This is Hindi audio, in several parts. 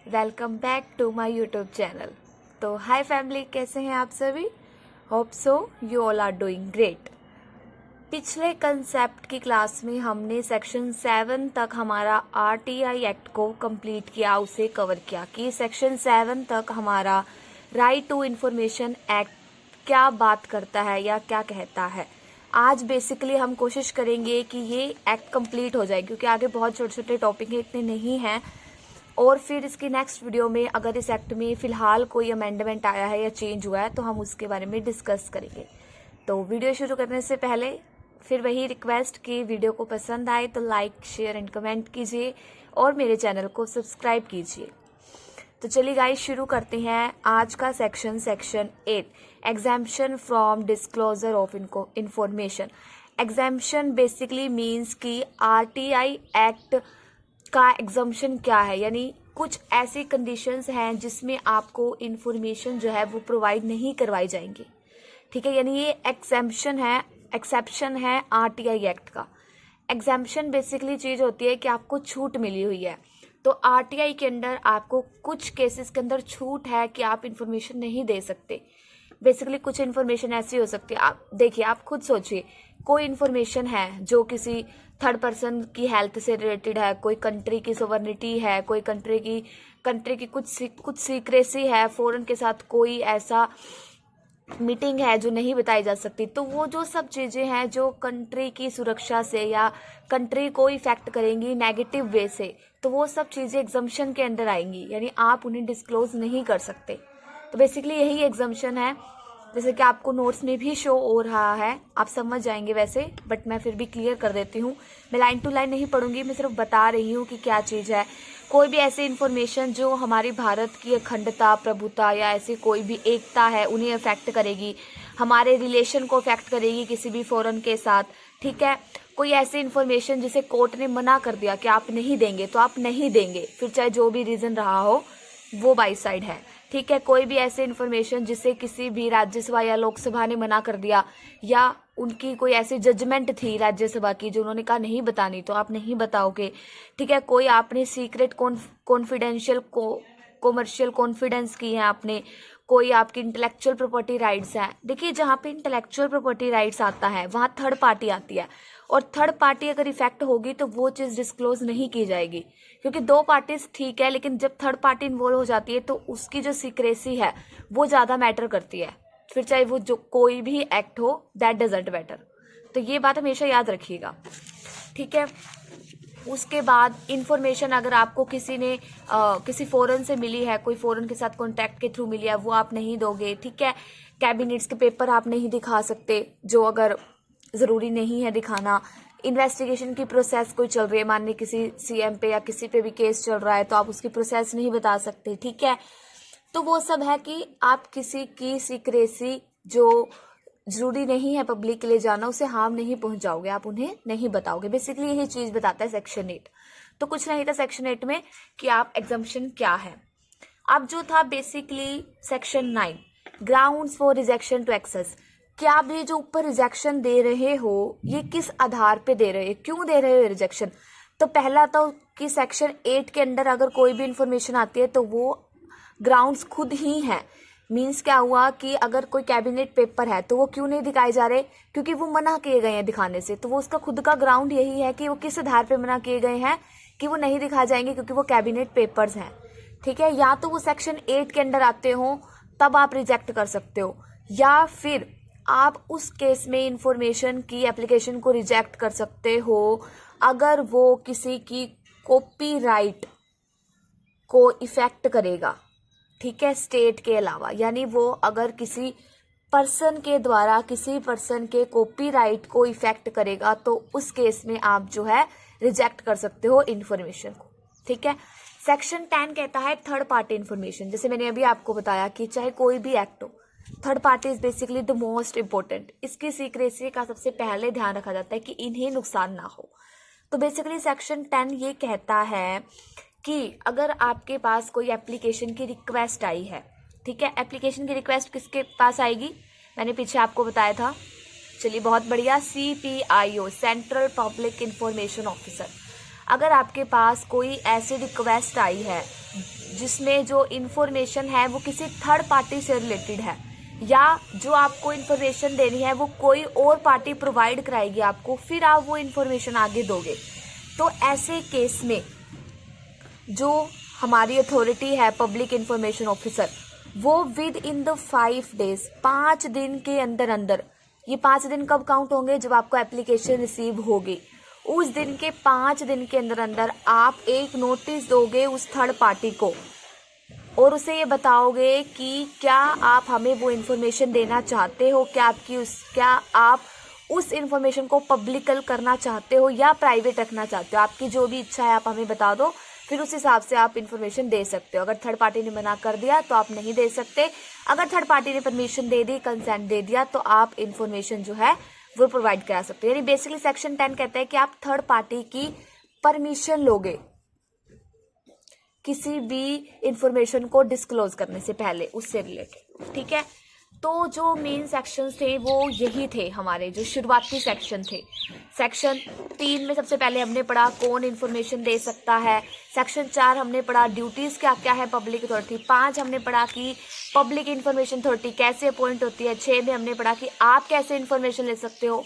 Welcome back to my YouTube channel. तो हाय फैमिली, कैसे हैं आप सभी? Hope so you all are doing great. पिछले कंसेप्ट की क्लास में हमने सेक्शन 7 तक हमारा आरटीआई एक्ट को कंप्लीट किया, उसे कवर किया कि सेक्शन 7 तक हमारा राइट टू इंफॉर्मेशन एक्ट क्या बात करता है या क्या कहता है। आज बेसिकली हम कोशिश करेंगे कि ये एक्ट कंप्लीट हो जाए, क्योंकि आगे बहुत छोटे छोटे टॉपिक हैं, इतने नहीं हैं। और फिर इसकी नेक्स्ट वीडियो में अगर इस एक्ट में फिलहाल कोई अमेंडमेंट आया है या चेंज हुआ है तो हम उसके बारे में डिस्कस करेंगे। तो वीडियो शुरू करने से पहले फिर वही रिक्वेस्ट कि वीडियो को पसंद आए तो लाइक शेयर एंड कमेंट कीजिए और मेरे चैनल को सब्सक्राइब कीजिए। तो चलिए गाइस, शुरू करते हैं आज का section 8 exemption from disclosure of information. Exemption basically means कि आरटीआई एक्ट का एग्जाम्पशन क्या है, यानी कुछ ऐसी कंडीशंस हैं जिसमें आपको इन्फॉर्मेशन जो है वो प्रोवाइड नहीं करवाई जाएंगी। ठीक है, यानी ये एक्सेप्शन है आरटीआई एक्ट का। एग्जाम्पशन बेसिकली चीज होती है कि आपको छूट मिली हुई है, तो आरटीआई के अंदर आपको कुछ केसेस के अंदर छूट है कि आप इन्फॉर्मेशन नहीं दे सकते। बेसिकली कुछ इन्फॉर्मेशन ऐसी हो सकती है, आप देखिए, आप खुद सोचिए, कोई इन्फॉर्मेशन है जो किसी थर्ड पर्सन की हेल्थ से रिलेटेड है, कोई कंट्री की सोवर्निटी है, कोई कंट्री की कुछ सीक्रेसी है, फॉरेन के साथ कोई ऐसा मीटिंग है जो नहीं बताई जा सकती। तो वो जो सब चीजें हैं जो कंट्री की सुरक्षा से या कंट्री को इफेक्ट करेंगी नेगेटिव वे से, तो वो सब चीजें एग्जम्पशन के अंदर आएंगी, यानी आप उन्हें डिस्क्लोज नहीं कर सकते। तो बेसिकली यही एग्जम्पशन है, जैसे कि आपको नोट्स में भी शो हो रहा है, आप समझ जाएंगे वैसे, बट मैं फिर भी क्लियर कर देती हूँ। मैं लाइन टू लाइन नहीं पढ़ूंगी, मैं सिर्फ बता रही हूँ कि क्या चीज है। कोई भी ऐसी इन्फॉर्मेशन जो हमारी भारत की अखंडता, प्रभुता या ऐसी कोई भी एकता है उन्हें अफेक्ट करेगी, हमारे रिलेशन को अफेक्ट करेगी किसी भी फॉरेन के साथ। ठीक है, कोई ऐसी इन्फॉर्मेशन जिसे कोर्ट ने मना कर दिया कि आप नहीं देंगे, तो आप नहीं देंगे, फिर चाहे जो भी रीजन रहा हो, वो बाई साइड है। ठीक है, कोई भी ऐसी इन्फॉर्मेशन जिसे किसी भी राज्यसभा या लोकसभा ने मना कर दिया, या उनकी कोई ऐसी जजमेंट थी राज्यसभा की जो उन्होंने कहा नहीं बतानी, तो आप नहीं बताओगे। ठीक है, कोई आपने सीक्रेट कॉन्फिडेंशियल कॉमर्शियल कॉन्फिडेंस की है आपने, कोई आपकी इंटेलेक्चुअल प्रॉपर्टी राइट्स हैं। देखिए, जहाँ पे इंटेलेक्चुअल प्रॉपर्टी राइट्स आता है वहाँ थर्ड पार्टी आती है, और थर्ड पार्टी अगर इफेक्ट होगी तो वो चीज़ डिस्क्लोज नहीं की जाएगी, क्योंकि दो पार्टीज ठीक है, लेकिन जब थर्ड पार्टी इन्वॉल्व हो जाती है तो उसकी जो सीक्रेसी है वो ज़्यादा मैटर करती है, फिर चाहे वो जो कोई भी एक्ट हो, दैट डजंट मैटर। तो ये बात हमेशा याद रखिएगा। ठीक है, उसके बाद इंफॉर्मेशन अगर आपको किसी ने किसी फॉरेन से मिली है, कोई फॉरेन के साथ कॉन्टैक्ट के थ्रू मिली है, वो आप नहीं दोगे। ठीक है, कैबिनेट्स के पेपर आप नहीं दिखा सकते, जो अगर ज़रूरी नहीं है दिखाना। इन्वेस्टिगेशन की प्रोसेस कोई चल रही है, मान ली किसी सीएम पे या किसी पे भी केस चल रहा है, तो आप उसकी प्रोसेस नहीं बता सकते। ठीक है, तो वो सब है कि आप किसी की सीक्रेसी जो जरूरी नहीं है पब्लिक के लिए जाना, उसे हार्म नहीं पहुंचाओगे, आप उन्हें नहीं बताओगे। बेसिकली यही चीज बताता है सेक्शन 8। तो कुछ नहीं था सेक्शन 8 में कि आप एग्जाम्पशन क्या है। अब जो था basically section 9 grounds for rejection to access, क्या आप ये जो ऊपर रिजेक्शन दे रहे हो ये किस आधार पे दे रहे हो, क्यों दे रहे हो रिजेक्शन। तो पहला तो कि सेक्शन 8 के अंदर अगर कोई भी इंफॉर्मेशन आती है तो वो ग्राउंड्स खुद ही हैं। मीन्स क्या हुआ कि अगर कोई कैबिनेट पेपर है तो वो क्यों नहीं दिखाए जा रहे, क्योंकि वो मना किए गए हैं दिखाने से। तो वो उसका खुद का ग्राउंड यही है कि वो किस आधार पे मना किए गए हैं कि वो नहीं दिखाए जाएंगे, क्योंकि वो कैबिनेट पेपर्स हैं। ठीक है, या तो वो सेक्शन 8 के अंदर आते हो तब आप रिजेक्ट कर सकते हो, या फिर आप उस केस में इंफॉर्मेशन की एप्लीकेशन को रिजेक्ट कर सकते हो अगर वो किसी की कॉपीराइट को इफेक्ट करेगा। ठीक है, स्टेट के अलावा, यानी वो अगर किसी पर्सन के द्वारा किसी पर्सन के कॉपीराइट को इफेक्ट करेगा, तो उस केस में आप जो है रिजेक्ट कर सकते हो इंफॉर्मेशन को। ठीक है, सेक्शन 10 कहता है थर्ड पार्टी इंफॉर्मेशन। जैसे मैंने अभी आपको बताया कि चाहे कोई भी एक्ट हो, third party is basically the most important. इसकी सीक्रेसी का सबसे पहले ध्यान रखा जाता है कि इन्हें नुकसान ना हो। तो बेसिकली सेक्शन 10 ये कहता है कि अगर आपके पास कोई एप्लीकेशन की रिक्वेस्ट आई है, ठीक है, एप्लीकेशन की रिक्वेस्ट किसके पास आएगी, मैंने पीछे आपको बताया था। चलिए, बहुत बढ़िया, CPIO central public information officer. अगर आपके पास कोई ऐसी रिक्वेस्ट आई है जिसमें जो इन्फॉर्मेशन है वो किसी थर्ड पार्टी से रिलेटेड है, या जो आपको इन्फॉर्मेशन देनी है वो कोई और पार्टी प्रोवाइड कराएगी आपको, फिर आप वो इन्फॉर्मेशन आगे दोगे। तो ऐसे केस में जो हमारी अथॉरिटी है पब्लिक इंफॉर्मेशन ऑफिसर, वो विद इन द 5 डेज, 5 दिन के अंदर अंदर, ये 5 दिन कब काउंट होंगे, जब आपको एप्लीकेशन रिसीव होगी, उस दिन के 5 दिन के अंदर अंदर आप एक नोटिस दोगे उस थर्ड पार्टी को और उसे ये बताओगे कि क्या आप हमें वो इन्फॉर्मेशन देना चाहते हो, क्या आप उस इन्फॉर्मेशन को पब्लिकल करना चाहते हो या प्राइवेट रखना चाहते हो। आपकी जो भी इच्छा है आप हमें बता दो, फिर उस हिसाब से आप इन्फॉर्मेशन दे सकते हो। अगर थर्ड पार्टी ने मना कर दिया तो आप नहीं दे सकते। अगर थर्ड पार्टी ने परमिशन दे दी, कंसेंट दे दिया, तो आप इन्फॉर्मेशन जो है वो प्रोवाइड करा सकते हो। यानी बेसिकली सेक्शन 10 कहता है कि आप थर्ड पार्टी की परमिशन लोगे किसी भी इंफॉर्मेशन को डिस्क्लोज करने से पहले उससे रिलेटेड। ठीक है, तो जो मेन सेक्शंस थे वो यही थे हमारे, जो शुरुआती सेक्शन थे। सेक्शन 3 में सबसे पहले हमने पढ़ा कौन इन्फॉर्मेशन दे सकता है। सेक्शन 4 हमने पढ़ा ड्यूटीज क्या क्या है पब्लिक अथॉरिटी। 5 हमने पढ़ा कि पब्लिक इंफॉर्मेशन अथॉरिटी कैसे अपॉइंट होती है। 6 में हमने पढ़ा कि आप कैसे इन्फॉर्मेशन ले सकते हो।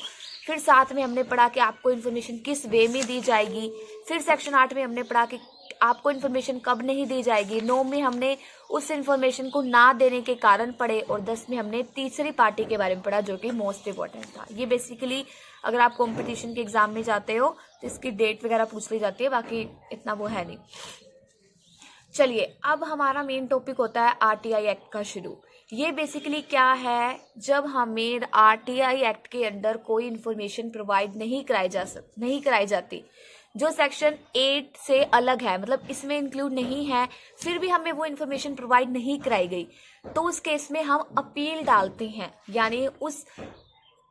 फिर 7 में हमने पढ़ा कि आपको इन्फॉर्मेशन किस वे में दी जाएगी। फिर सेक्शन 8 में हमने पढ़ा कि आपको इन्फॉर्मेशन कब नहीं दी जाएगी। 9 में हमने उस इन्फॉर्मेशन को ना देने के कारण पढ़े और 10 में हमने तीसरी पार्टी के बारे में पढ़ा जो कि मोस्ट इम्पोर्टेंट था। ये बेसिकली अगर आप कंपटीशन के एग्जाम में जाते हो तो इसकी डेट वगैरह पूछ ली जाती है, बाकी इतना वो है नहीं। चलिए, अब हमारा मेन टॉपिक होता है आरटीआई एक्ट का शुरू। ये बेसिकली क्या है, जब हमें आरटीआई एक्ट के अंडर कोई इन्फॉर्मेशन प्रोवाइड नहीं कराई जाती जो सेक्शन 8 से अलग है, मतलब इसमें इंक्लूड नहीं है, फिर भी हमें वो इन्फॉर्मेशन प्रोवाइड नहीं कराई गई, तो उस केस में हम अपील डालते हैं। यानी उस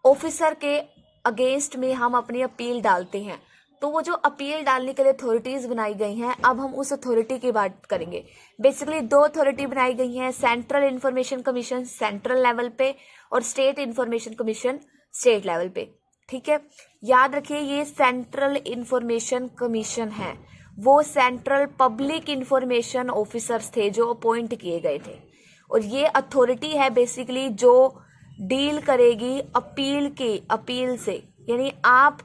ऑफिसर के अगेंस्ट में हम अपनी अपील डालते हैं। तो वो जो अपील डालने के लिए अथॉरिटीज बनाई गई हैं, अब हम उस अथॉरिटी की बात करेंगे। बेसिकली 2 अथॉरिटी बनाई गई हैं, central information commission central level पे और state information commission state level पे। ठीक है, याद रखिए ये सेंट्रल इंफॉर्मेशन कमीशन है, वो सेंट्रल पब्लिक इंफॉर्मेशन ऑफिसर्स थे जो अपॉइंट किए गए थे, और ये अथॉरिटी है बेसिकली जो डील करेगी अपील से। यानी आप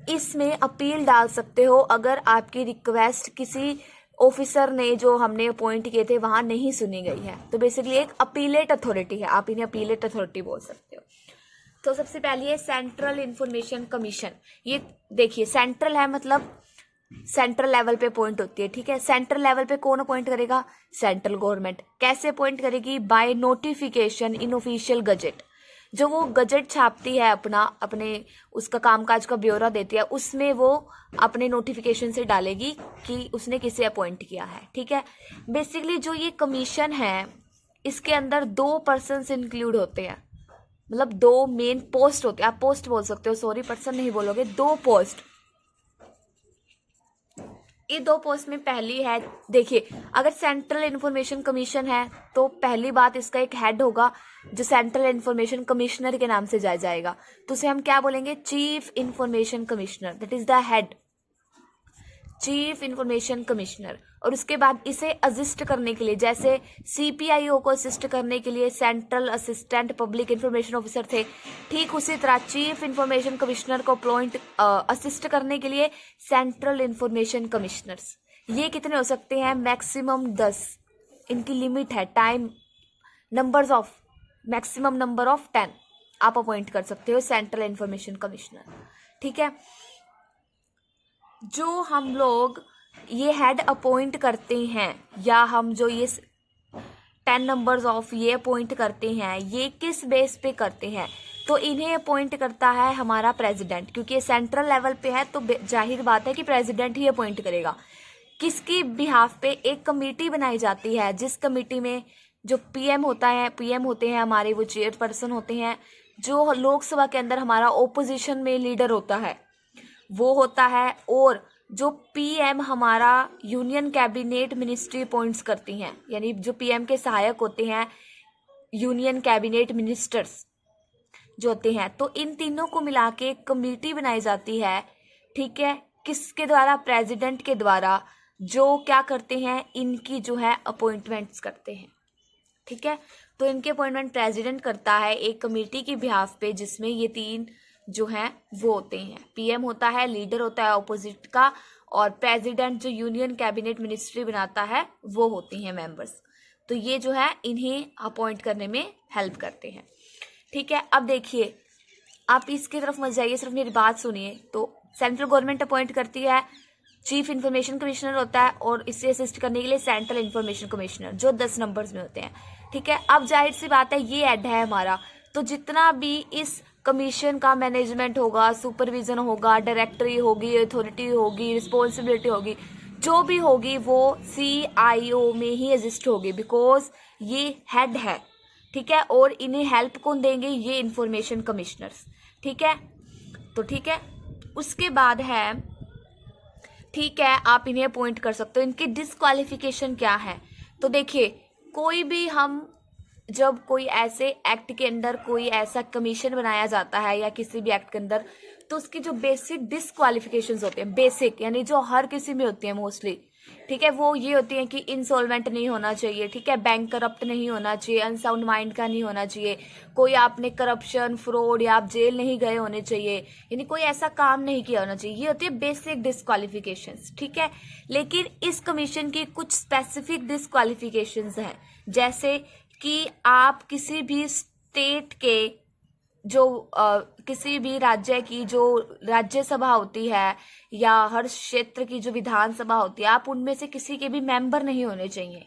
इसमें अपील डाल सकते हो अगर आपकी रिक्वेस्ट किसी ऑफिसर ने जो हमने अपॉइंट किए थे वहां नहीं सुनी गई है। तो बेसिकली एक अपीलेट अथॉरिटी है, आप इन्हें अपीलेट अथॉरिटी बोल सकते हो। तो सबसे पहले है सेंट्रल इंफॉर्मेशन कमीशन। ये देखिए सेंट्रल है, मतलब सेंट्रल लेवल पे अपॉइंट होती है। ठीक है, सेंट्रल लेवल पे कौन अपॉइंट करेगा, सेंट्रल गवर्नमेंट। कैसे अपॉइंट करेगी, by notification in official gazette. जो वो गजेट छापती है अपने उसका कामकाज का ब्यौरा देती है, उसमें वो अपने नोटिफिकेशन से डालेगी कि उसने किसे अपॉइंट किया है। ठीक है, बेसिकली जो ये कमीशन है इसके अंदर 2 पर्सन्स इंक्लूड होते हैं, मतलब 2 मेन पोस्ट होते हैं। आप पोस्ट बोल सकते हो, सॉरी पर्सन नहीं बोलोगे, 2 पोस्ट। ये 2 पोस्ट में पहली है, देखिए अगर सेंट्रल इंफॉर्मेशन कमीशन है तो पहली बात इसका एक हेड होगा जो सेंट्रल इंफॉर्मेशन कमिश्नर के नाम से जाएगा, तो उसे हम क्या बोलेंगे, chief information commissioner, that is the head, chief information commissioner. और उसके बाद इसे असिस्ट करने के लिए, जैसे सीपीआईओ को असिस्ट करने के लिए central assistant public information officer थे, ठीक उसी तरह चीफ इंफॉर्मेशन कमिश्नर को अपॉइंट असिस्ट करने के लिए सेंट्रल इंफॉर्मेशन कमिश्नर्स। ये कितने हो सकते हैं, मैक्सिमम 10, इनकी लिमिट है, time numbers of maximum number of 10 आप अपॉइंट कर सकते हो सेंट्रल इंफॉर्मेशन कमिश्नर। ठीक है, जो हम लोग ये हेड अपॉइंट करते हैं या हम जो ये 10 नंबर्स ऑफ ये अपॉइंट करते हैं, ये किस बेस पे करते हैं, तो इन्हें अपॉइंट करता है हमारा प्रेसिडेंट, क्योंकि ये सेंट्रल लेवल पे है तो जाहिर बात है कि प्रेसिडेंट ही अपॉइंट करेगा। किसकी बिहाफ पे एक कमेटी बनाई जाती है, जिस कमेटी में जो पीएम होते हैं हमारे, वो चेयरपर्सन होते हैं। जो लोकसभा के अंदर हमारा ओपोजिशन में लीडर होता है वो होता है, और जो पीएम हमारा यूनियन कैबिनेट मिनिस्ट्री अपॉइंट्स करती हैं, यानी जो पीएम के सहायक होते हैं यूनियन कैबिनेट मिनिस्टर्स जो होते हैं। तो इन तीनों को मिला के एक कमेटी बनाई जाती है। ठीक है, किसके द्वारा, प्रेसिडेंट के द्वारा, जो क्या करते हैं, इनकी जो है अपॉइंटमेंट्स करते हैं। ठीक है, तो इनके अपॉइंटमेंट प्रेसिडेंट करता है एक कमेटी की बिहाफ पे, जिसमें ये 3 जो हैं वो होते हैं। पीएम होता है, लीडर होता है ऑपोजिट का, और प्रेसिडेंट जो यूनियन कैबिनेट मिनिस्ट्री बनाता है वो होती हैं मेंबर्स। तो ये जो है इन्हें अपॉइंट करने में हेल्प करते हैं। ठीक है, अब देखिए आप इसकी तरफ मत जाइए, सिर्फ मेरी बात सुनिए। तो सेंट्रल गवर्नमेंट अपॉइंट करती है, चीफ इंफॉर्मेशन कमिश्नर होता है, और इससे असिस्ट करने के लिए सेंट्रल इंफॉर्मेशन कमिश्नर, जो 10 नंबर्स में होते हैं। ठीक है, अब जाहिर सी बात है ये हेड है हमारा, तो जितना भी इस कमीशन का मैनेजमेंट होगा, सुपरविजन होगा, डायरेक्टरी होगी, अथॉरिटी होगी, रिस्पॉन्सिबिलिटी होगी, जो भी होगी वो CIO में ही एग्जिस्ट होगी, बिकॉज ये हेड है। ठीक है, और इन्हें हेल्प कौन देंगे, ये इंफॉर्मेशन कमिश्नर्स। ठीक है, तो ठीक है, उसके बाद है, ठीक है, आप इन्हें अपॉइंट कर सकते हो। इनकी डिसक्वालिफिकेशन क्या है, तो देखिए कोई भी हम जब कोई ऐसे एक्ट के अंदर कोई ऐसा कमीशन बनाया जाता है या किसी भी एक्ट के अंदर, तो उसकी जो बेसिक डिसक्वालिफिकेशंस होते हैं, बेसिक यानी जो हर किसी में होती है मोस्टली, ठीक है, वो ये होती है कि इंसॉल्वेंट नहीं होना चाहिए। ठीक है, बैंक करप्ट नहीं होना चाहिए, अनसाउंड माइंड का नहीं होना चाहिए, कोई आपने करप्शन फ्रॉड या आप जेल नहीं गए होने चाहिए, यानी कोई ऐसा काम नहीं किया होना चाहिए। ये होती है बेसिक डिसक्वालिफिकेशंस। ठीक है, लेकिन इस कमीशन की कुछ स्पेसिफिक डिसक्वालिफिकेशंस हैं, जैसे कि आप किसी भी स्टेट के जो किसी भी राज्य की जो राज्यसभा होती है या हर क्षेत्र की जो विधानसभा होती है, आप उनमें से किसी के भी मेंबर नहीं होने चाहिए।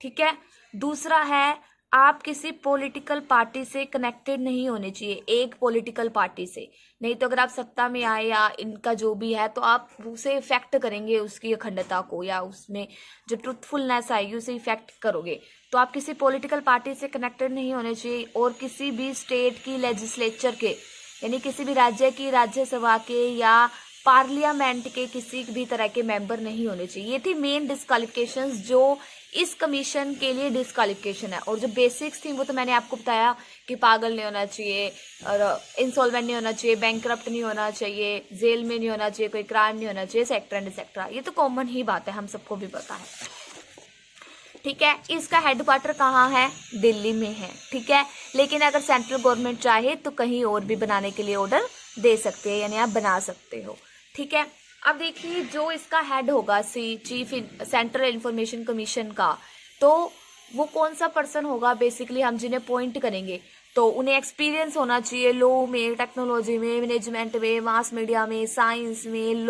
ठीक है, दूसरा है आप किसी पॉलिटिकल पार्टी से कनेक्टेड नहीं होने चाहिए, एक पॉलिटिकल पार्टी से, नहीं तो अगर आप सत्ता में आए या इनका जो भी है तो आप उसे इफेक्ट करेंगे, उसकी अखंडता को, या उसमें जो ट्रुथफुलनेस आएगी उसे इफेक्ट करोगे। तो आप किसी पॉलिटिकल पार्टी से कनेक्टेड नहीं होने चाहिए, और किसी भी स्टेट की लेजिस्लेचर के यानी किसी भी राज्य की राज्यसभा के या पार्लियामेंट के किसी भी तरह के मेंबर नहीं होने चाहिए। ये थी मेन डिस्क्वालिफिकेशंस जो इस कमीशन के लिए डिस्क्वालिफिकेशन है। और जो बेसिक्स थी वो तो मैंने आपको बताया कि पागल नहीं होना चाहिए, और इंसॉल्वेंट नहीं होना चाहिए, बैंकरप्ट नहीं होना चाहिए, जेल में नहीं होना चाहिए, कोई क्राइम नहीं होना चाहिए, सेक्टर एंड सेक्टर। ये तो कॉमन ही बात है, हम सबको भी पता है। ठीक है, इसका हेडक्वार्टर कहाँ है, दिल्ली में है। ठीक है, लेकिन अगर सेंट्रल गवर्नमेंट चाहे तो कहीं और भी बनाने के लिए ऑर्डर दे सकते हैं, यानी आप बना सकते हो। ठीक है, अब देखिए जो इसका हेड होगा चीफ सेंट्रल इंफॉर्मेशन कमीशन का, तो वो कौन सा पर्सन होगा, बेसिकली हम जिन्हें अपॉइंट करेंगे तो उन्हें एक्सपीरियंस होना चाहिए लॉ में, टेक्नोलॉजी में, मैनेजमेंट में, मास मीडिया में, साइंस में,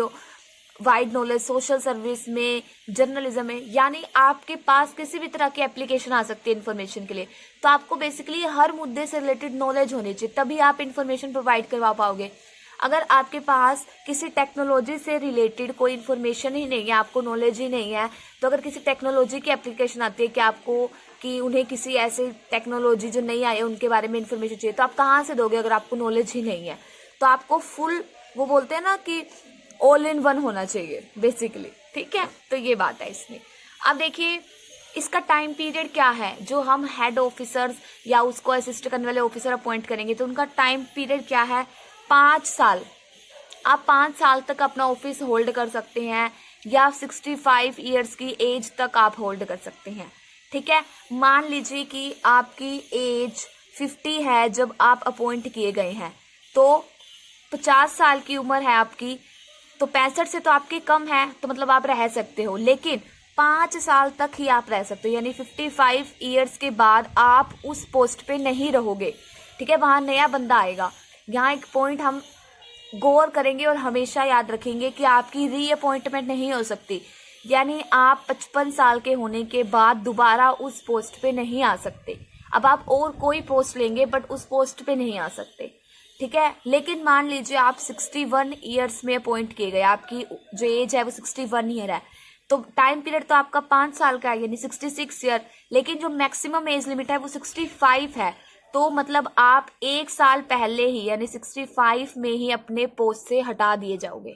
वाइड नॉलेज, सोशल सर्विस में, जर्नलिज्म में, यानी आपके पास किसी भी तरह की एप्लीकेशन आ सकती है इन्फॉर्मेशन के लिए। तो आपको बेसिकली हर मुद्दे से रिलेटेड नॉलेज होनी चाहिए, तभी आप इन्फॉर्मेशन प्रोवाइड करवा पाओगे। अगर आपके पास किसी टेक्नोलॉजी से रिलेटेड कोई इन्फॉर्मेशन ही नहीं है, आपको नॉलेज ही नहीं है, तो अगर किसी टेक्नोलॉजी की एप्लीकेशन आती है कि आपको कि उन्हें किसी ऐसे टेक्नोलॉजी जो नहीं आई है उनके बारे में इन्फॉर्मेशन चाहिए, तो आप कहाँ से दोगे अगर आपको नॉलेज ही नहीं है। तो आपको फुल, वो बोलते हैं ना कि ऑल इन वन होना चाहिए बेसिकली। ठीक है, तो ये बात है इसमें। अब देखिए इसका टाइम पीरियड क्या है, जो हम हेड ऑफिसर्स या उसको असिस्ट करने वाले ऑफिसर अपॉइंट करेंगे तो उनका टाइम पीरियड क्या है, 5 साल। आप 5 साल तक अपना ऑफिस होल्ड कर सकते हैं, या 65 ईयर्स की एज तक आप होल्ड कर सकते हैं। ठीक है, मान लीजिए कि आपकी एज 50 है जब आप अपॉइंट किए गए हैं, तो 50 साल की उम्र है आपकी, तो 65 से तो आपकी कम है, तो मतलब आप रह सकते हो, लेकिन 5 साल तक ही आप रह सकते हो, यानी 55 ईयर्स के बाद आप उस पोस्ट पे नहीं रहोगे। ठीक है, वहां नया बंदा आएगा। यहाँ एक पॉइंट हम गौर करेंगे और हमेशा याद रखेंगे कि आपकी रीअपॉइंटमेंट नहीं हो सकती, यानी आप 55 साल के होने के बाद दोबारा उस पोस्ट पे नहीं आ सकते। अब आप और कोई पोस्ट लेंगे बट उस पोस्ट पे नहीं आ सकते। ठीक है, लेकिन मान लीजिए आप 61 ईयर्स में अपॉइंट किए गए, आपकी जो एज है वो 61 ईयर है, तो टाइम पीरियड तो आपका 5 साल का है, यानी 66 ईयर, लेकिन जो मैक्सिमम एज लिमिट है वो 65 है। तो मतलब आप 1 साल पहले ही यानी 65 में ही अपने पोस्ट से हटा दिए जाओगे।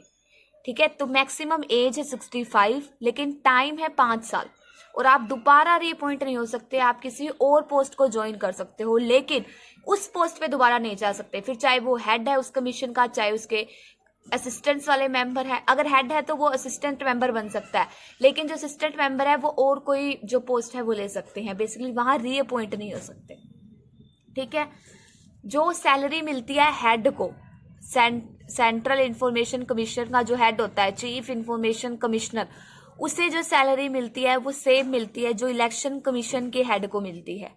ठीक है, तो मैक्सिमम एज है 65, लेकिन टाइम है 5 साल, और आप दोबारा रीअपॉइंट नहीं हो सकते। आप किसी और पोस्ट को ज्वाइन कर सकते हो, लेकिन उस पोस्ट पे दोबारा नहीं जा सकते, फिर चाहे वो हेड है उस कमीशन का, चाहे उसके असिस्टेंट्स वाले मेंबर है, अगर हेड है तो वो असिस्टेंट मेंबर बन सकता है, लेकिन जो असिस्टेंट मेंबर है वो और कोई जो पोस्ट है वो ले सकते हैं, बेसिकली वहां रीअपॉइंट नहीं हो सकते। ठीक है। जो सैलरी मिलती है हेड को, सेंट्रल इंफॉर्मेशन कमीशन का जो हेड होता है, चीफ इंफॉर्मेशन कमिश्नर, उसे जो सैलरी मिलती है वो सेम मिलती है जो इलेक्शन कमीशन के हेड को मिलती है।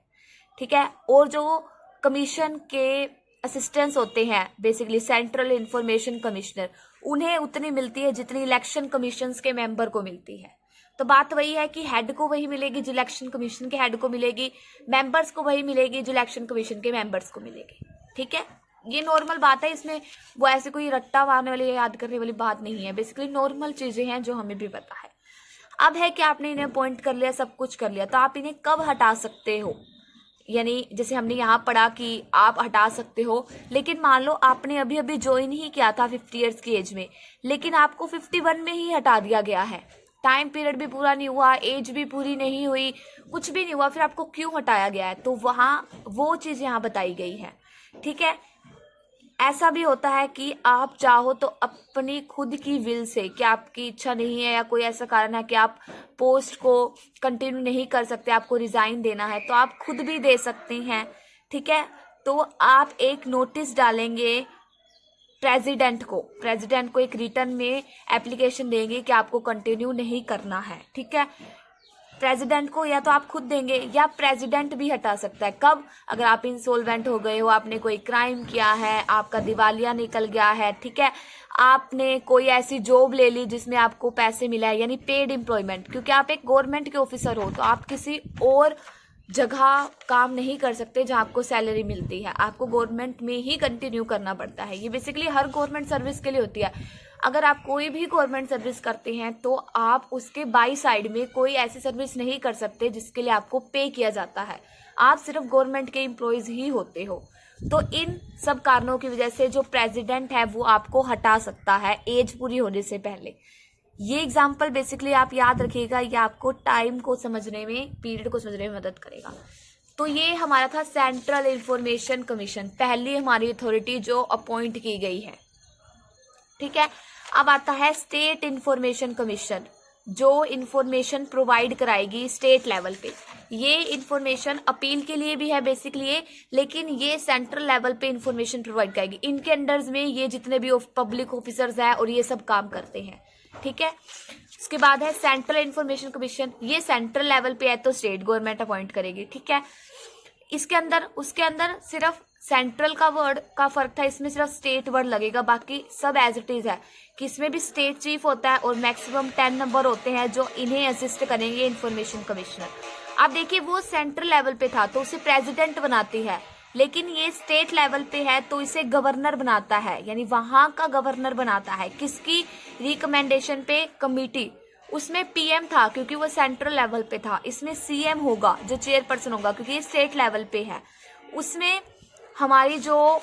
ठीक है। और जो कमीशन के असिस्टेंट्स होते हैं, बेसिकली सेंट्रल इंफॉर्मेशन कमिश्नर, उन्हें उतनी मिलती है जितनी इलेक्शन कमीशन के मेंबर को मिलती है। तो बात वही है कि हेड को वही मिलेगी जो इलेक्शन कमीशन के हेड को मिलेगी, मेंबर्स को वही मिलेगी जो इलेक्शन कमीशन के मेंबर्स को मिलेगी। ठीक है। ये नॉर्मल बात है, इसमें वो ऐसे कोई रट्टा मारने वाली या याद करने वाली बात नहीं है, बेसिकली नॉर्मल चीजें हैं जो हमें भी पता है। अब है कि आपने इन्हें अपॉइंट कर लिया, सब कुछ कर लिया, तो आप इन्हें कब हटा सकते हो, यानी जैसे हमने यहाँ पढ़ा कि आप हटा सकते हो, लेकिन मान लो आपने अभी अभी ज्वाइन ही किया था 50 ईयर्स की एज में, लेकिन आपको 51 में ही हटा दिया गया है, टाइम पीरियड भी पूरा नहीं हुआ, एज भी पूरी नहीं हुई, कुछ भी नहीं हुआ, फिर आपको क्यों हटाया गया है, तो वहाँ वो चीज़ यहाँ बताई गई है। ठीक है। ऐसा भी होता है कि आप चाहो तो अपनी खुद की विल से, कि आपकी इच्छा नहीं है या कोई ऐसा कारण है कि आप पोस्ट को कंटिन्यू नहीं कर सकते, आपको रिजाइन देना है, तो आप खुद भी दे सकते हैं। ठीक है। तो आप एक नोटिस डालेंगे प्रेसिडेंट को एक रिटर्न में एप्लीकेशन देंगे कि आपको कंटिन्यू नहीं करना है। ठीक है। प्रेसिडेंट को या तो आप खुद देंगे या प्रेसिडेंट भी हटा सकता है। कब? अगर आप इंसॉल्वेंट हो गए हो, आपने कोई क्राइम किया है, आपका दिवालिया निकल गया है, ठीक है, आपने कोई ऐसी जॉब ले ली जिसमें आपको पैसे मिला है, यानी पेड एम्प्लॉयमेंट, क्योंकि आप एक गवर्नमेंट के ऑफिसर हो तो आप किसी और जगह काम नहीं कर सकते जहां आपको सैलरी मिलती है, आपको गवर्नमेंट में ही कंटिन्यू करना पड़ता है। ये बेसिकली हर गवर्नमेंट सर्विस के लिए होती है। अगर आप कोई भी गवर्नमेंट सर्विस करते हैं तो आप उसके बाई साइड में कोई ऐसी सर्विस नहीं कर सकते जिसके लिए आपको पे किया जाता है, आप सिर्फ गवर्नमेंट के एम्प्लॉयज ही होते हो। तो इन सब कारणों की वजह से जो प्रेसिडेंट है वो आपको हटा सकता है एज पूरी होने से पहले। ये एग्जाम्पल बेसिकली आप याद रखिएगा, ये आपको टाइम को समझने में, पीरियड को समझने में मदद करेगा। तो ये हमारा था सेंट्रल इंफॉर्मेशन कमीशन, पहली हमारी अथॉरिटी जो अपॉइंट की गई है। ठीक है। अब आता है स्टेट इंफॉर्मेशन कमीशन, जो इंफॉर्मेशन प्रोवाइड कराएगी स्टेट लेवल पे। ये इंफॉर्मेशन अपील के लिए भी है बेसिकली, लेकिन ये सेंट्रल लेवल पे इंफॉर्मेशन प्रोवाइड करेगी। इनके अंडर्स में ये जितने भी पब्लिक ऑफिसर्स हैं और ये सब काम करते हैं। ठीक है। उसके बाद है सेंट्रल इंफॉर्मेशन कमीशन, ये सेंट्रल लेवल पे है तो स्टेट गवर्नमेंट अपॉइंट करेगी। ठीक है। इसके अंदर, उसके अंदर सिर्फ सेंट्रल का वर्ड का फर्क था, इसमें सिर्फ स्टेट वर्ड लगेगा, बाकी सब एज इट इज है कि इसमें भी स्टेट चीफ होता है और मैक्सिमम 10 नंबर होते हैं जो इन्हें असिस्ट करेंगे इंफॉर्मेशन कमिश्नर। आप देखिए वो सेंट्रल लेवल पे था तो उसे प्रेसिडेंट बनाती है, लेकिन ये स्टेट लेवल पे है तो इसे गवर्नर बनाता है, यानी वहां का गवर्नर बनाता है। किसकी रिकमेंडेशन पे? कमिटी। उसमें पीएम था क्योंकि वो सेंट्रल लेवल पे था, इसमें सीएम होगा जो चेयरपर्सन होगा क्योंकि ये स्टेट लेवल पे है। उसमें हमारी जो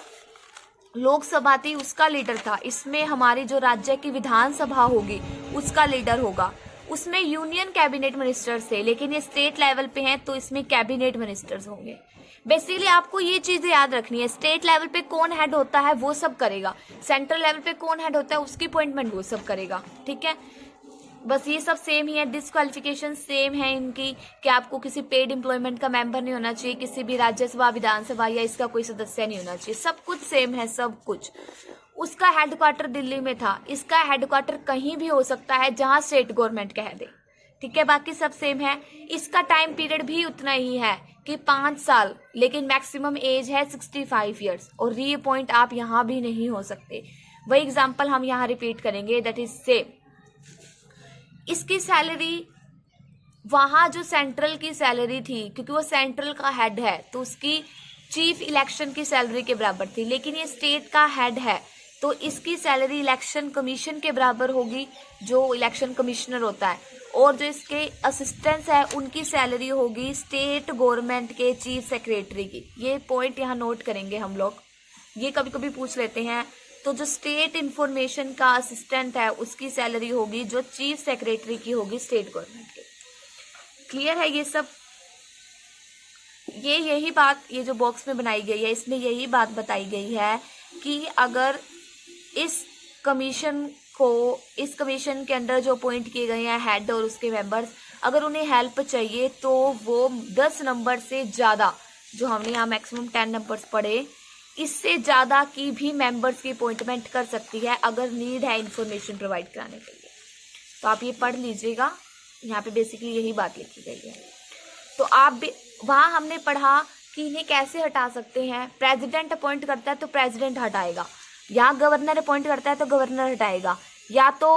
लोकसभा थी उसका लीडर था, इसमें हमारी जो राज्य की विधानसभा होगी उसका लीडर होगा। उसमें यूनियन कैबिनेट मिनिस्टर्स थे, लेकिन ये स्टेट लेवल पे हैं तो इसमें कैबिनेट मिनिस्टर्स होंगे। बेसिकली आपको ये चीजें याद रखनी है, स्टेट लेवल पे कौन हेड होता है वो सब करेगा, सेंट्रल लेवल पे कौन हेड होता है उसकी अपॉइंटमेंट वो सब करेगा। ठीक है। बस ये सब सेम ही है, डिस्क्वालिफिकेशन सेम है इनकी कि आपको किसी पेड एम्प्लॉयमेंट का मेंबर नहीं होना चाहिए, किसी भी राज्यसभा, विधानसभा या इसका कोई सदस्य नहीं होना चाहिए, सब कुछ सेम है सब कुछ। उसका हेडक्वार्टर दिल्ली में था, इसका हेडक्वार्टर कहीं भी हो सकता है जहां स्टेट गवर्नमेंट कह दे। ठीक है। बाकी सब सेम है। इसका टाइम पीरियड भी उतना ही है कि 5 साल, लेकिन मैक्सिमम एज है 65 ईयर्स और रीअपॉइंट आप यहाँ भी नहीं हो सकते। वही एग्जाम्पल हम यहाँ रिपीट करेंगे, दैट इज सेम। इसकी सैलरी वहां जो सेंट्रल की सैलरी थी, क्योंकि वो सेंट्रल का हेड है तो उसकी चीफ इलेक्शन की सैलरी के बराबर थी, लेकिन ये स्टेट का हेड है तो इसकी सैलरी इलेक्शन कमीशन के बराबर होगी, जो इलेक्शन कमिश्नर होता है, और जो इसके असिस्टेंट्स है उनकी सैलरी होगी स्टेट गवर्नमेंट के चीफ सेक्रेटरी की। ये पॉइंट यहाँ नोट करेंगे हम लोग, ये कभी कभी पूछ लेते हैं। तो जो स्टेट इंफॉर्मेशन का असिस्टेंट है उसकी सैलरी होगी जो चीफ सेक्रेटरी की होगी स्टेट गवर्नमेंट के। क्लियर है ये सब? यही बात, ये जो बॉक्स में बनाई गई है इसमें यही बात बताई गई है कि अगर इस कमीशन के अंडर जो अपॉइंट किए गए हैं हेड और उसके मेंबर्स, अगर उन्हें हेल्प चाहिए तो वो 10 नंबर से ज़्यादा, जो हमने यहाँ मैक्सिमम 10 नंबर्स पढ़े, इससे ज़्यादा की भी मेंबर्स की अपॉइंटमेंट कर सकती है अगर नीड है इंफॉर्मेशन प्रोवाइड कराने के लिए। तो आप ये पढ़ लीजिएगा, यहाँ पे बेसिकली यही बात लिखी गई है। तो आप भी वहाँ हमने पढ़ा कि इन्हें कैसे हटा सकते हैं। प्रेसिडेंट अपॉइंट करता है तो प्रेसिडेंट हटाएगा, यहाँ गवर्नर अपॉइंट करता है तो गवर्नर हटाएगा, या तो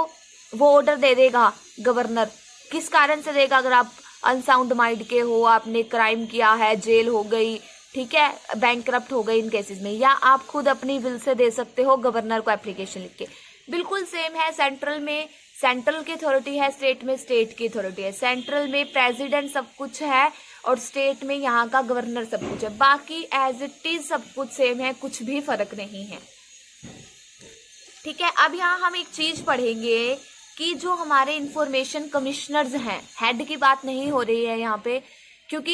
वो ऑर्डर दे देगा गवर्नर, किस कारण से देगा, अगर आप अनसाउंड माइंड के हो, आपने क्राइम किया है, जेल हो गई, ठीक है, बैंकरप्ट हो गई इन केसेस में, या आप खुद अपनी विल से दे सकते हो गवर्नर को एप्लीकेशन लिख के। बिल्कुल सेम है। सेंट्रल में सेंट्रल की अथॉरिटी है, स्टेट में स्टेट की अथॉरिटी है। सेंट्रल में प्रेसिडेंट सब कुछ है और स्टेट में यहाँ का गवर्नर सब कुछ है। बाकी एज इट इज सब कुछ सेम है, कुछ भी फर्क नहीं है। ठीक है, अब यहाँ हम एक चीज पढ़ेंगे कि जो हमारे इंफॉर्मेशन कमिश्नर्स हैं, हेड की बात नहीं हो रही है यहाँ पे, क्योंकि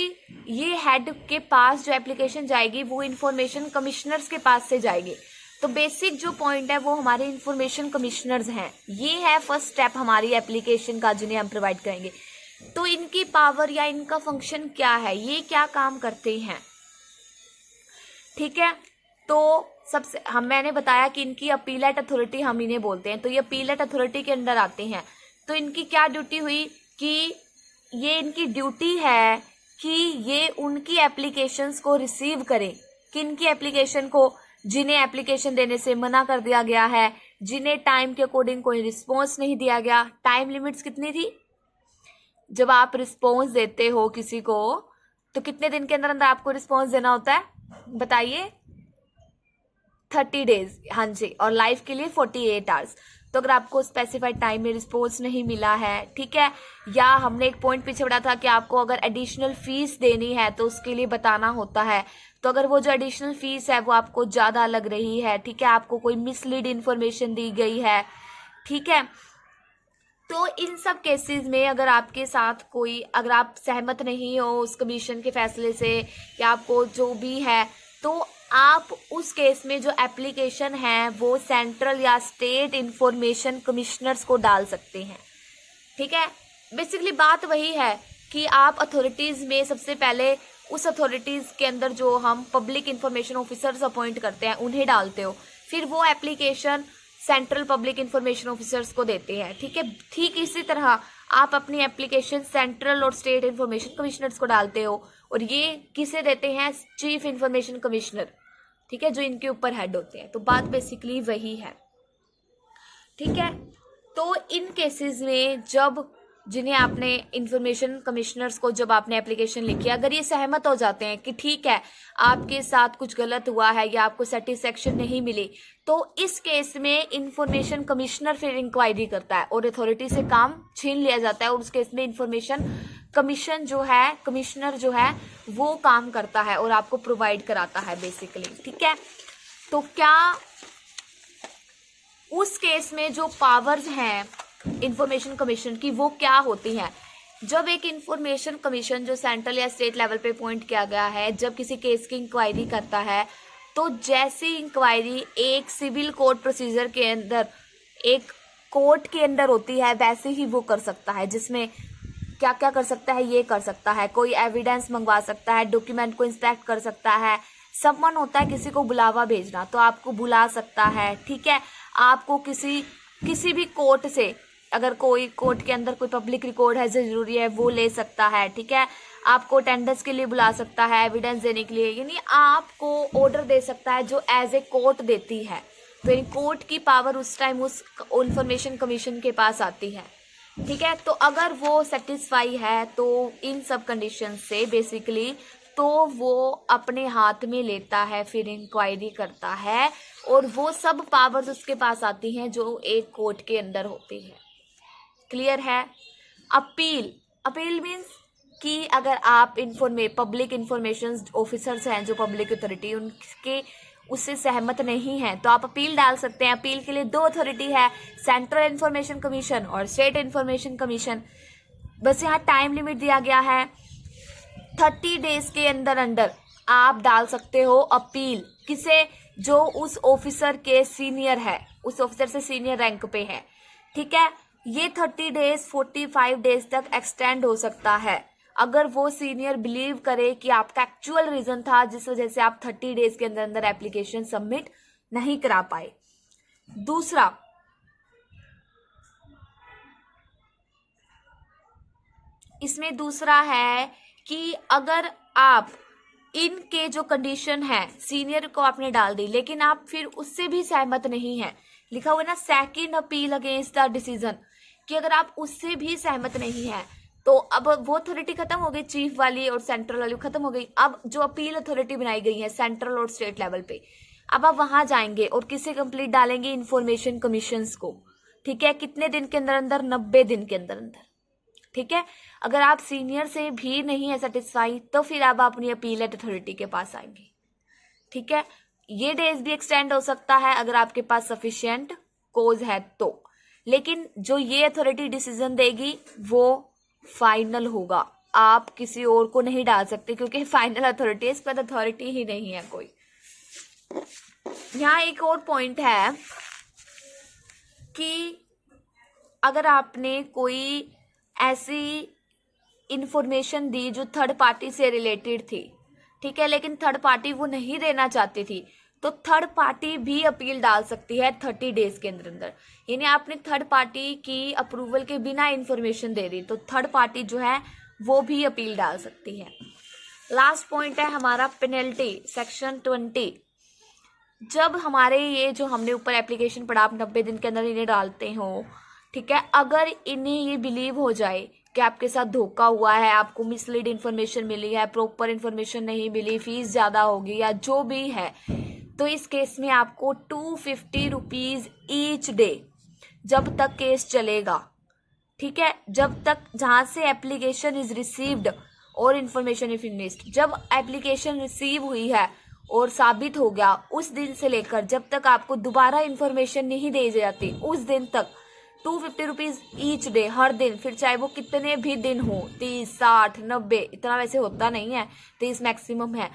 ये हेड के पास जो एप्लीकेशन जाएगी वो इंफॉर्मेशन कमिश्नर्स के पास से जाएगी। तो बेसिक जो पॉइंट है वो हमारे इंफॉर्मेशन कमिश्नर्स हैं। ये है फर्स्ट स्टेप हमारी एप्लीकेशन का, जिन्हें हम प्रोवाइड करेंगे। तो इनकी पावर या इनका फंक्शन क्या है, ये क्या काम करते हैं, ठीक है। तो सबसे मैंने बताया कि इनकी अपीलेट अथॉरिटी हम इन्हें बोलते हैं, तो ये अपीलेट अथॉरिटी के अंदर आते हैं। तो इनकी क्या ड्यूटी हुई कि ये इनकी ड्यूटी है कि ये उनकी एप्लीकेशंस को रिसीव करें, कि इनकी एप्लीकेशन को, जिन्हें एप्लीकेशन देने से मना कर दिया गया है, जिन्हें टाइम के अकॉर्डिंग कोई रिस्पॉन्स नहीं दिया गया। टाइम लिमिट्स कितनी थी, जब आप रिस्पॉन्स देते हो किसी को तो कितने दिन के अंदर अंदर आपको रिस्पॉन्स देना होता है, बताइए, 30 डेज, हाँ जी, और लाइफ के लिए 48 आवर्स। तो अगर आपको स्पेसिफाइड टाइम में रिस्पॉन्स नहीं मिला है, ठीक है, या हमने एक पॉइंट पीछे पढ़ा था कि आपको अगर एडिशनल फीस देनी है तो उसके लिए बताना होता है। तो अगर वो जो एडिशनल फीस है वो आपको ज़्यादा लग रही है, ठीक है, आपको कोई मिसलीड इन्फॉर्मेशन दी गई है, ठीक है, तो इन सब केसेस में अगर आपके साथ कोई, अगर आप सहमत नहीं हो उस कमीशन के फैसले से या आपको जो भी है, तो आप उस केस में जो एप्लीकेशन है वो सेंट्रल या स्टेट इंफॉर्मेशन कमिश्नर्स को डाल सकते हैं। ठीक है, बेसिकली बात वही है कि आप अथॉरिटीज में सबसे पहले उस अथॉरिटीज के अंदर जो हम पब्लिक इंफॉर्मेशन ऑफिसर्स अपॉइंट करते हैं उन्हें डालते हो, फिर वो application central public information officers को देते हैं। ठीक है, ठीक इसी तरह आप अपनी एप्लीकेशन सेंट्रल और स्टेट इंफॉर्मेशन कमिश्नर्स को डालते हो, और ये किसे देते हैं, चीफ इंफॉर्मेशन कमिश्नर, ठीक है, जो इनके ऊपर हेड होते हैं। तो बात बेसिकली वही है। ठीक है, तो इन केसेस में जब जिन्हें आपने इंफॉर्मेशन कमिश्नर्स को जब आपने एप्लीकेशन लिखी, अगर ये सहमत हो जाते हैं कि ठीक है आपके साथ कुछ गलत हुआ है या आपको सेटिस्फेक्शन नहीं मिली, तो इस केस में इंफॉर्मेशन कमिश्नर फिर इंक्वायरी करता है और अथॉरिटी से काम छीन लिया जाता है, और उस केस में इंफॉर्मेशन कमीशन जो है, कमिश्नर जो है वो काम करता है और आपको प्रोवाइड कराता है बेसिकली। ठीक है, तो क्या उस केस में जो पावर्स हैं इंफॉर्मेशन कमीशन की वो क्या होती हैं। जब एक इंफॉर्मेशन कमीशन जो सेंट्रल या स्टेट लेवल पे अपॉइंट किया गया है, जब किसी केस की इंक्वायरी करता है, तो जैसी इंक्वायरी एक सिविल कोर्ट प्रोसीजर के अंदर, एक कोर्ट के अंदर होती है, वैसे ही वो कर सकता है। जिसमें क्या क्या कर सकता है, ये कर सकता है, कोई एविडेंस मंगवा सकता है, डॉक्यूमेंट को इंस्पेक्ट कर सकता है, समन होता है किसी को बुलावा भेजना, तो आपको बुला सकता है। ठीक है, आपको किसी भी कोर्ट से, अगर कोई कोर्ट के अंदर कोई पब्लिक रिकॉर्ड है जरूरी है, वो ले सकता है। ठीक है, आपको अटेंडेंस के लिए बुला सकता है, एविडेंस देने के लिए, यानी आपको ऑर्डर दे सकता है जो एज ए कोर्ट देती है। तो कोर्ट की पावर उस टाइम उस इंफॉर्मेशन कमीशन के पास आती है। ठीक है, तो अगर वो सेटिस्फाई है तो इन सब कंडीशन से बेसिकली, तो वो अपने हाथ में लेता है, फिर इंक्वायरी करता है, और वो सब पावर्स उसके पास आती हैं जो एक कोर्ट के अंदर होती है। क्लियर है। अपील मीन्स कि अगर आप पब्लिक इंफॉर्मेशन ऑफिसर्स हैं जो पब्लिक अथॉरिटी, उनके उससे सहमत नहीं है तो आप अपील डाल सकते हैं। अपील के लिए दो अथॉरिटी है, सेंट्रल इंफॉर्मेशन कमीशन और स्टेट इंफॉर्मेशन कमीशन। बस यहाँ टाइम लिमिट दिया गया है, 30 डेज के अंदर अंदर आप डाल सकते हो अपील। किसे, जो उस ऑफिसर के सीनियर है, उस ऑफिसर से सीनियर रैंक पे है, ठीक है। ये 30 डेज 45 डेज तक एक्सटेंड हो सकता है अगर वो सीनियर बिलीव करे कि आपका एक्चुअल रीजन था जिस वजह से आप 30 डेज के अंदर अंदर एप्लीकेशन सबमिट नहीं करा पाए। दूसरा, इसमें दूसरा है कि अगर आप इनके जो कंडीशन है सीनियर को आपने डाल दी लेकिन आप फिर उससे भी सहमत नहीं है, लिखा हुआ है ना second appeal against the decision, कि अगर आप उससे भी सहमत नहीं है तो अब वो अथॉरिटी खत्म हो गई, चीफ वाली और सेंट्रल वाली खत्म हो गई। अब जो अपील अथॉरिटी बनाई गई है सेंट्रल और स्टेट लेवल पे, अब आप वहां जाएंगे और किसे कंप्लीट डालेंगे, इंफॉर्मेशन कमीशन को, ठीक है। कितने दिन के अंदर अंदर, 90 दिन के अंदर अंदर, ठीक है। अगर आप सीनियर से भी नहीं है सेटिस्फाई तो फिर आप अपनी अपील एट अथॉरिटी के पास आएंगे, ठीक है। ये डेज भी एक्सटेंड हो सकता है अगर आपके पास सफिशिएंट कोज है तो, लेकिन जो ये अथॉरिटी डिसीजन देगी वो फाइनल होगा, आप किसी और को नहीं डाल सकते क्योंकि फाइनल अथॉरिटी है, इस पर अथॉरिटी ही नहीं है कोई। यहाँ एक और पॉइंट है कि अगर आपने कोई ऐसी इंफॉर्मेशन दी जो थर्ड पार्टी से रिलेटेड थी, ठीक है, लेकिन थर्ड पार्टी वो नहीं देना चाहती थी, तो थर्ड पार्टी भी अपील डाल सकती है 30 डेज के अंदर अंदर। यानी आपने थर्ड पार्टी की अप्रूवल के बिना इंफॉर्मेशन दे दी तो थर्ड पार्टी जो है वो भी अपील डाल सकती है। लास्ट पॉइंट है हमारा पेनल्टी, सेक्शन 20। जब हमारे ये जो हमने ऊपर एप्लीकेशन पढ़ा, आप 90 दिन के अंदर इन्हें डालते हो, ठीक है, अगर इन्हें ये बिलीव हो जाए कि आपके साथ धोखा हुआ है, आपको मिसलीड इन्फॉर्मेशन मिली है, प्रॉपर इन्फॉर्मेशन नहीं मिली, फीस ज़्यादा होगी या जो भी है, तो इस केस में आपको 250 रुपीज़ ईच डे जब तक केस चलेगा, ठीक है, जब तक जहाँ से एप्लीकेशन इज रिसीव्ड और इन्फॉर्मेशन इफ मिस्ड, जब एप्लीकेशन रिसीव हुई है और साबित हो गया उस दिन से लेकर जब तक आपको दोबारा इन्फॉर्मेशन नहीं दी जाती उस दिन तक 250 रुपीज़ ईच डे, हर दिन, फिर चाहे वो कितने भी दिन हो, 30, 60, 90, इतना वैसे होता नहीं है, 30 मैक्सिमम है,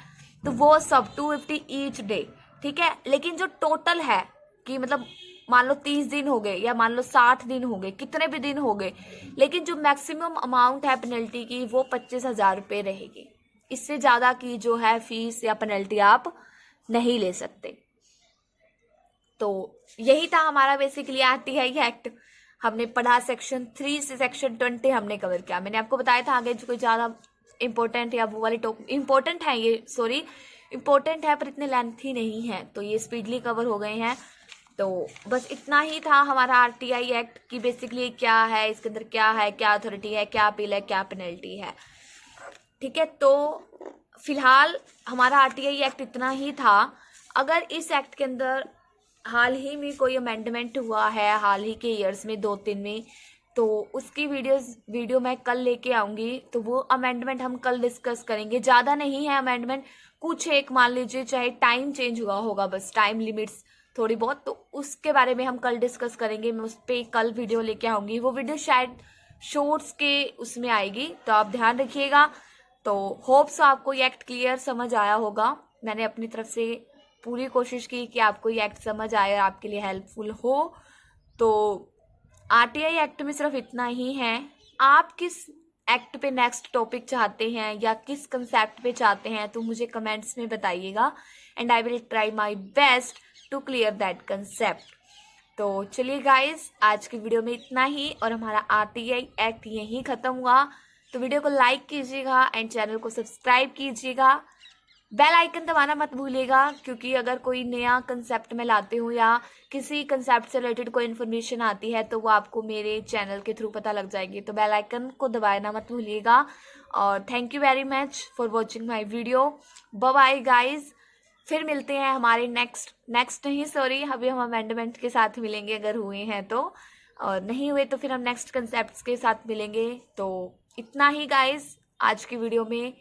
तो वो सब 250 ईच डे, ठीक है। लेकिन जो टोटल है कि मतलब मान लो 30 दिन हो गए या मान लो 60 दिन हो गए, कितने भी दिन हो गए, लेकिन जो मैक्सिमम अमाउंट है पेनल्टी की वो 25,000 रुपये रहेगी। इससे ज़्यादा की जो है फीस या पेनल्टी आप नहीं ले सकते। तो यही था हमारा बेसिकली आरटीआई एक्ट। हमने पढ़ा सेक्शन 3 से सेक्शन 20 हमने कवर किया। मैंने आपको बताया था आगे जो कोई ज़्यादा इंपॉर्टेंट या वो वाले इंपॉर्टेंट है, ये सॉरी इंपॉर्टेंट है पर इतने लेंथी नहीं है, तो ये स्पीडली कवर हो गए हैं। तो बस इतना ही था हमारा आरटीआई एक्ट की बेसिकली क्या है, इसके अंदर क्या है, क्या अथॉरिटी है, क्या अपील है, क्या पेनल्टी है, ठीक है। तो फिलहाल हमारा आरटीआई एक्ट इतना ही था। अगर इस एक्ट के अंदर हाल ही में कोई अमेंडमेंट हुआ है, हाल ही के ईयर्स में 2-3 में, तो उसकी वीडियो मैं कल लेके आऊँगी, तो वो अमेंडमेंट हम कल डिस्कस करेंगे। ज़्यादा नहीं है अमेंडमेंट, कुछ एक मान लीजिए चाहे टाइम चेंज हुआ होगा, बस टाइम लिमिट्स थोड़ी बहुत, तो उसके बारे में हम कल डिस्कस करेंगे। मैं उस पर कल वीडियो लेके आऊँगी, वो वीडियो शायद शॉर्ट्स के उसमें आएगी, तो आप ध्यान रखिएगा। तो होप्स आपको ये एक्ट क्लियर समझ आया होगा। मैंने अपनी तरफ से पूरी कोशिश की कि आपको ये एक्ट समझ आए और आपके लिए हेल्पफुल हो। तो आरटीआई एक्ट में सिर्फ इतना ही है। आप किस एक्ट पे नेक्स्ट टॉपिक चाहते हैं या किस कंसेप्ट पे चाहते हैं तो मुझे कमेंट्स में बताइएगा, and I will try my best to clear that concept. तो चलिए गाइस, आज की वीडियो में इतना ही और हमारा आरटीआई एक्ट यहीं ख़त्म हुआ। तो वीडियो को लाइक कीजिएगा एंड चैनल को सब्सक्राइब कीजिएगा। बेल आइकन दबाना मत भूलिएगा, क्योंकि अगर कोई नया कंसेप्ट में लाते हो या किसी कंसेप्ट से रिलेटेड कोई इन्फॉर्मेशन आती है तो वो आपको मेरे चैनल के थ्रू पता लग जाएगी। तो बेल आइकन को दबाना मत भूलिएगा। और thank you very much for watching my video. Bye bye guys, फिर मिलते हैं हमारे नेक्स्ट नहीं सॉरी अभी हम अमेंडमेंट के साथ मिलेंगे अगर हुए हैं तो, और नहीं हुए तो फिर हम नेक्स्ट कंसेप्ट के साथ मिलेंगे। तो इतना ही गाइज आज की वीडियो में।